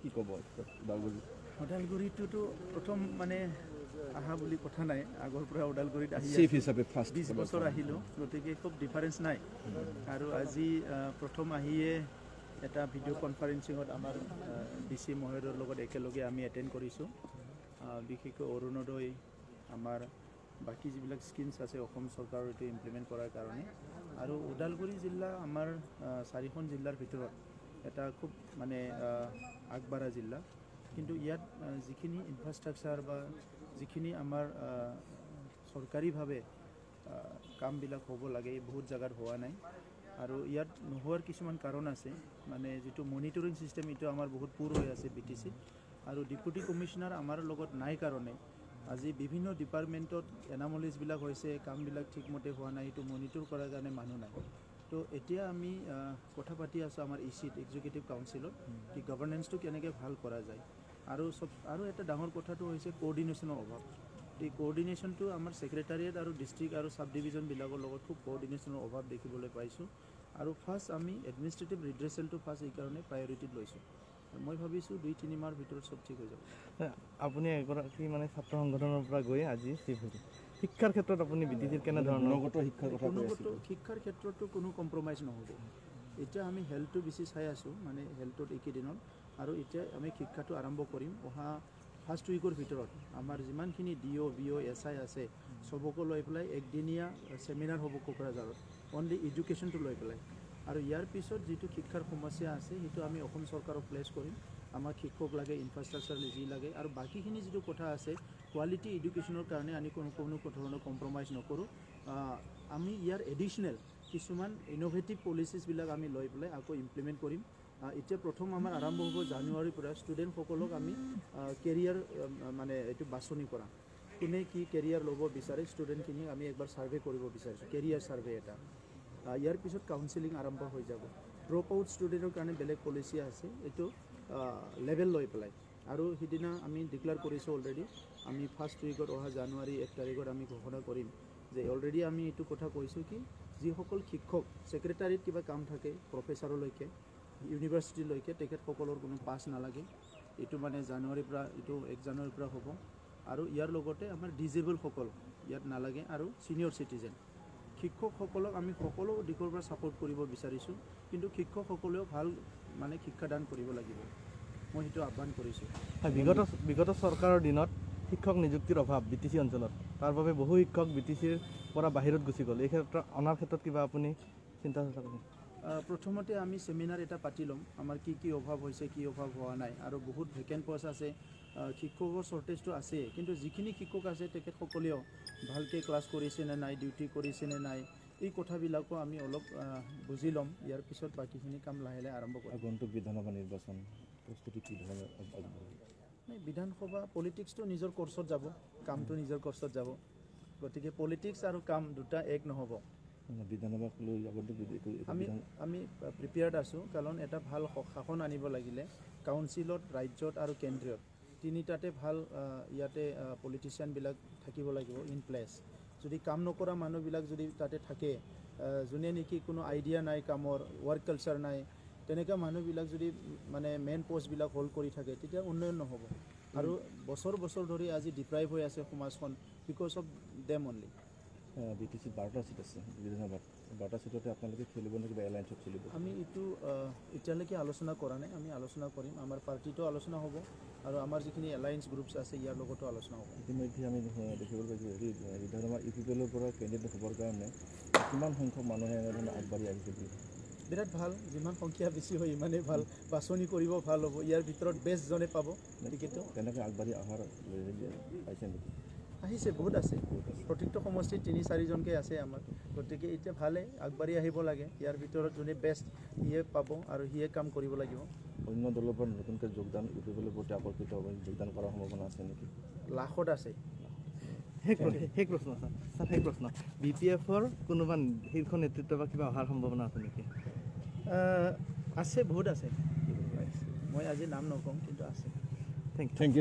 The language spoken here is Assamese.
কি ক'ব ওদালগুৰিটোতো প্ৰথম মানে আহা বুলি কথা নাই আগৰ পৰা ওদালগুৰিত আহি চিফ হিচাপে ফাৰ্ষ্ট 20 বছৰ আহিলোঁ গতিকে খুব ডিফাৰেঞ্চ নাই আৰু আজি প্ৰথম আহিয়ে এটা ভিডিঅ' কনফাৰেন্সিঙত আমাৰ DC মহোদয়ৰ লগত একেলগে আমি এটেণ্ড কৰিছোঁ বিশেষকৈ অৰুণোদয় আমাৰ বাকী যিবিলাক স্কিমছ আছে অসম চৰকাৰৰ এইটো ইমপ্লিমেণ্ট কৰাৰ কাৰণে আৰু ওদালগুৰি জিলা আমাৰ 4খন জিলাৰ ভিতৰত এটা খুব মানে আগবাঢ়া জিলা কিন্তু ইয়াত যিখিনি ইনফ্ৰাষ্ট্ৰাকচাৰ বা যিখিনি আমাৰ চৰকাৰীভাৱে কামবিলাক হ'ব লাগে বহুত জাগাত হোৱা নাই আৰু ইয়াত নোহোৱাৰ কিছুমান কাৰণ আছে মানে যিটো মনিটৰিং চিষ্টেম এইটো আমাৰ বহুত পুৰ হৈ আছে BTC আৰু ডেপুটি কমিশনাৰ আমাৰ লগত নাই কাৰণে আজি বিভিন্ন ডিপাৰ্টমেণ্টত এনামলিজবিলাক হৈছে কামবিলাক ঠিকমতে হোৱা নাই এইটো মনিটৰ কৰাৰ কাৰণে মানুহ নাই তো এতিয়া আমি কথা পাতি আছোঁ আমাৰ ECত এক্সিকিউটিভ কাউন্সিলত কি গভৰ্নেন্সটো কেনেকৈ ভাল কৰা যায় আৰু এটা ডাঙৰ কথাটো হৈছে কোঅৰ্ডিনেশ্যনৰ অভাৱ এই কোঅৰ্ডিনেশ্যনটো আমাৰ ছেক্ৰেটাৰিয়েট আৰু ডিষ্ট্ৰিক্ট আৰু সাব ডিভিজনবিলাকৰ লগত খুব কোঅৰ্ডিনেশ্যনৰ অভাৱ দেখিবলৈ পাইছোঁ আৰু ফাৰ্ষ্ট আমি এডমিনিষ্ট্ৰেটিভ ৰিড্ৰেচেলটো ফাৰ্ষ্ট এইকাৰণে প্ৰায়ৰিটিত লৈছোঁ মই ভাবিছোঁ 2-3 মাহৰ ভিতৰত চব ঠিক হৈ যাব আপুনি এগৰাকী মানে ছাত্ৰ সংগঠনৰ পৰা গৈ আজি চিফ হৈছে শিক্ষাৰ ক্ষেত্ৰত আপুনি BTCৰ কেনেধৰণৰ শিক্ষাৰ ক্ষেত্ৰতো কোনো কম্প্ৰমাইজ নহ'ব এতিয়া আমি হেল্থটো বেছি চাই আছোঁ মানে হেল্থত এইকেইদিনত আৰু এতিয়া আমি শিক্ষাটো আৰম্ভ কৰিম অহা ফাৰ্ষ্ট উইকৰ ভিতৰত আমাৰ যিমানখিনি DO BO SI আছে সবকো লৈ পেলাই একদিনীয়া সেমিনাৰ হ'ব কোকৰাঝাৰত অনলি এডুকেশ্যনটো লৈ পেলাই আৰু ইয়াৰ পিছত যিটো শিক্ষাৰ সমস্যা আছে সেইটো আমি অসম চৰকাৰক প্লেচ কৰিম আমাক শিক্ষক লাগে ইনফ্ৰাষ্ট্ৰাকচাৰ যি লাগে আৰু বাকীখিনি যিটো কথা আছে কোৱালিটি এডুকেশ্যনৰ কাৰণে আমি কোনো ধৰণৰ কম্প্ৰমাইজ নকৰোঁ আমি ইয়াৰ এডিশ্যনেল কিছুমান ইনোভেটিভ পলিচিছবিলাক আমি লৈ পেলাই আকৌ ইমপ্লিমেণ্ট কৰিম এতিয়া প্ৰথম আমাৰ আৰম্ভ হ'ব জানুৱাৰীৰ পৰা ষ্টুডেণ্টসকলক আমি কেৰিয়াৰ মানে এইটো বাছনি কৰা কোনে কি কেৰিয়াৰ ল'ব বিচাৰে ষ্টুডেণ্টখিনিক আমি একবাৰ ছাৰ্ভে কৰিব বিচাৰিছোঁ কেৰিয়াৰ ছাৰ্ভে এটা ইয়াৰ পিছত কাউন্সেলিং আৰম্ভ হৈ যাব ড্ৰপ আউট ষ্টুডেণ্টৰ কাৰণে বেলেগ পলিচি আছে এইটো লেভেল লৈ পেলাই আৰু সিদিনা আমি ডিক্লেয়াৰ কৰিছোঁ অলৰেডি আমি ফাৰ্ষ্ট উইকত অহা জানুৱাৰী 1 তাৰিখত আমি ঘোষণা কৰিম যে অলৰেডি আমি এইটো কথা কৈছোঁ কি যিসকল শিক্ষক ছেক্ৰেটাৰীত কিবা কাম থাকে প্ৰফেচাৰলৈকে ইউনিভাৰ্চিটিলৈকে তেখেতসকলৰ কোনো পাছ নালাগে এইটো মানে জানুৱাৰীৰ পৰা এইটো 1 জানুৱাৰীৰ পৰা হ'ব আৰু ইয়াৰ লগতে আমাৰ ডিজেবলসকল ইয়াত নালাগে আৰু ছিনিয়ৰ চিটিজেন শিক্ষকসকলক আমি সকলো দিশৰ পৰা ছাপোৰ্ট কৰিব বিচাৰিছোঁ কিন্তু শিক্ষকসকলেও ভাল মানে শিক্ষাদান কৰিব লাগিব মই সেইটো আহ্বান কৰিছোঁ বিগত চৰকাৰৰ দিনত শিক্ষক নিযুক্তিৰ অভাৱ BTC অঞ্চলত তাৰ বাবে বহু শিক্ষক BTCৰ পৰা বাহিৰত গুচি গ'ল এই ক্ষেত্ৰত অনাৰ ক্ষেত্ৰত কিবা আপুনি চিন্তা কৰিছে প্ৰথমতে আমি সেমিনাৰ এটা পাতি ল'ম আমাৰ কি অভাৱ হৈছে কি অভাৱ হোৱা নাই আৰু বহুত ভেকেণ্ট পোষ্ট আছে শিক্ষকৰ শ্বৰ্টেজটো আছে কিন্তু যিখিনি শিক্ষক আছে তেখেতসকলেও ভালকৈ ক্লাছ কৰিছে নে নাই ডিউটি কৰিছে নে নাই এই কথাবিলাকো আমি অলপ বুজি ল'ম ইয়াৰ পিছত বাকীখিনি কাম লাহে লাহে আৰম্ভ কৰিম আগন্তুক বিধানসভা নিৰ্বাচন প্ৰস্তুতি কি ধৰণৰ বিধানসভা পলিটিক্সটো নিজৰ কৰ্চত যাব কামটো নিজৰ কৰ্চত যাব গতিকে পলিটিক্স আৰু কাম দুটা এক নহ'ব আমি প্ৰিপেয়াৰ্ড আছোঁ কাৰণ এটা ভাল শাসন আনিব লাগিলে কাউন্সিলত ৰাজ্যত আৰু কেন্দ্ৰীয়ত তিনিটাতে ভাল ইয়াতে পলিটিচিয়ানবিলাক থাকিব লাগিব ইন প্লেচ যদি কাম নকৰা মানুহবিলাক যদি তাতে থাকে যোনে নেকি কোনো আইডিয়া নাই কামৰ ৱৰ্ক কালচাৰ নাই তেনেকুৱা মানুহবিলাক যদি মানে মেইন পষ্টবিলাক হোল্ড কৰি থাকে তেতিয়া উন্নয়ন নহ'ব আৰু বছৰ ধৰি আজি ডিপ্ৰাইভ হৈ আছে সমাজখন because of them only BTC 12টা চিট আছে বিধানসভাত 12টা চিটতে আপোনালোকে খেলিব নে কিবা এলায়েন্সত খেলিব আমি এইটো এতিয়ালৈকে আলোচনা কৰা নাই আমি আলোচনা কৰিম আমাৰ পাৰ্টিটো আলোচনা হ'ব আৰু আমাৰ যিখিনি এলায়েন্স গ্ৰুপছ আছে ইয়াৰ লগতো আলোচনা হ'ব ইতিমধ্যে আমি দেখিবলৈ পাইছোঁ বিধানসভা UPPLৰ পৰা কেণ্ডিডেট হ'বৰ কাৰণে কিমান সংখ্যক মানুহে এনেধৰণে আগবাঢ়ি আহিছে বুলি বিৰাট ভাল যিমান সংখ্যা বেছি হয় ইমানেই ভাল বাছনি কৰিব ভাল হ'ব ইয়াৰ ভিতৰত বেষ্টজনে পাব টিকেটটো তেনেকৈ আগবাঢ়ি অহাৰ পাইছে নেকি আহিছে বহুত আছে প্ৰত্যেকটো সমষ্টিত 3-4জনকৈ আছে আমাৰ গতিকে এতিয়া ভালে আগবাঢ়ি আহিব লাগে ইয়াৰ ভিতৰত যোনে বেষ্ট সিয়ে পাব আৰু সিয়ে কাম কৰিব লাগিব অন্য দলৰ পৰা নতুনকৈ যোগদান UPPLৰ প্ৰতি আকৰ্ষিত হ'ব যোগদান কৰাৰ সম্ভাৱনা আছে নেকি লাখত আছে শেষ প্ৰশ্ন BPFৰ কোনোবা শীৰ্ষ নেতৃত্ব বা কিবা অহাৰ সম্ভাৱনা আছে নেকি আছে বহুত আছে মই আজি নাম নকওঁ কিন্তু আছে থেংক ইউ